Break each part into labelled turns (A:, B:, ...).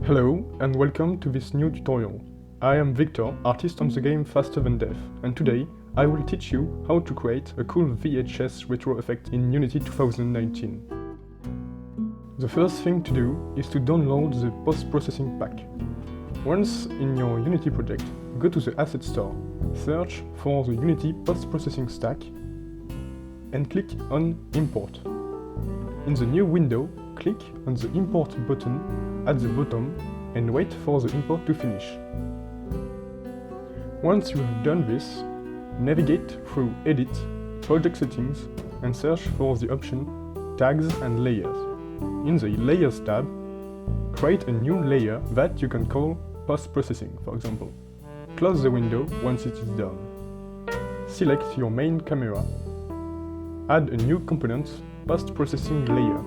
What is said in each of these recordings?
A: Hello and welcome to this new tutorial. I am Victor, artist on the game Faster Than Death, and today I will teach you how to create a cool VHS retro effect in Unity 2019. The first thing to do is to download the post-processing pack. Once in your Unity project, go to the Asset Store, search for the Unity post-processing stack, and click on Import. In the new window, click on the Import button at the bottom and wait for the import to finish. Once you have done this, navigate through Edit, Project Settings and search for the option Tags and Layers. In the Layers tab, create a new layer that you can call Post-Processing, for example. Close the window once it is done. Select your main camera. Add a new component, Post-Processing Layer.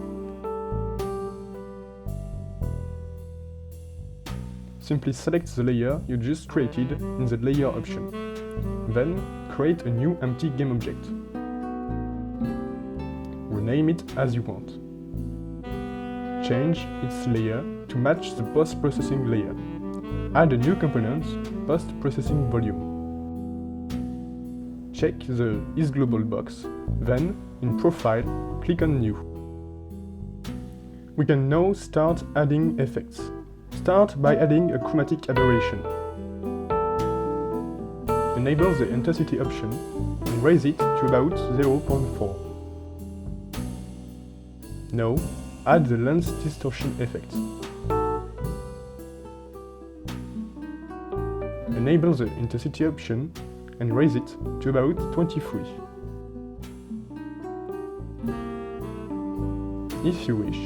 A: Simply select the layer you just created in the Layer option. Then, create a new empty game object. Rename it as you want. Change its layer to match the post-processing layer. Add a new component, post-processing volume. Check the Is Global box, then, in Profile, click on New. We can now start adding effects. Start by adding a chromatic aberration. Enable the intensity option and raise it to about 0.4. Now, add the lens distortion effect. Enable the intensity option and raise it to about 23. If you wish,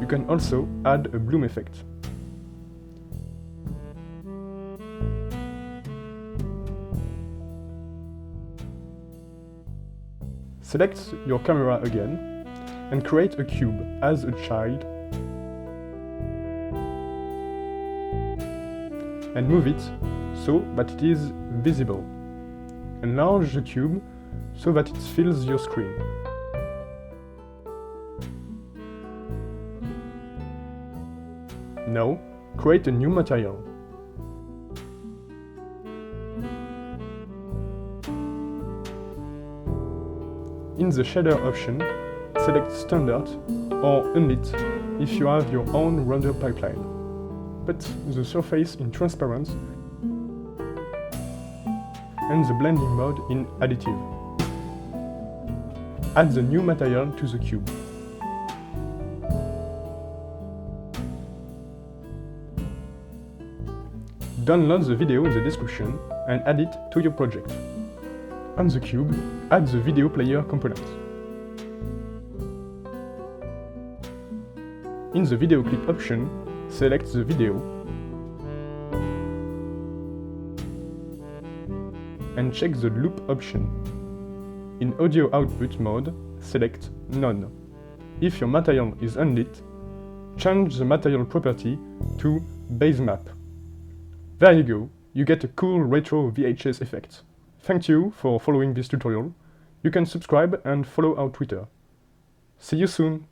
A: you can also add a bloom effect. Select your camera again and create a cube as a child and move it so that it is visible. Enlarge the cube so that it fills your screen. Now, create a new material. In the shader option, select Standard or Unlit if you have your own render pipeline. Put the surface in Transparent and the blending mode in Additive. Add the new material to the cube. Download the video in the description and add it to your project. On the cube, add the video player component. In the video clip option, select the video and check the loop option. In audio output mode, select None. If your material is unlit, change the material property to Base Map. There you go, you get a cool retro VHS effect. Thank you for following this tutorial. You can subscribe and follow our Twitter. See you soon!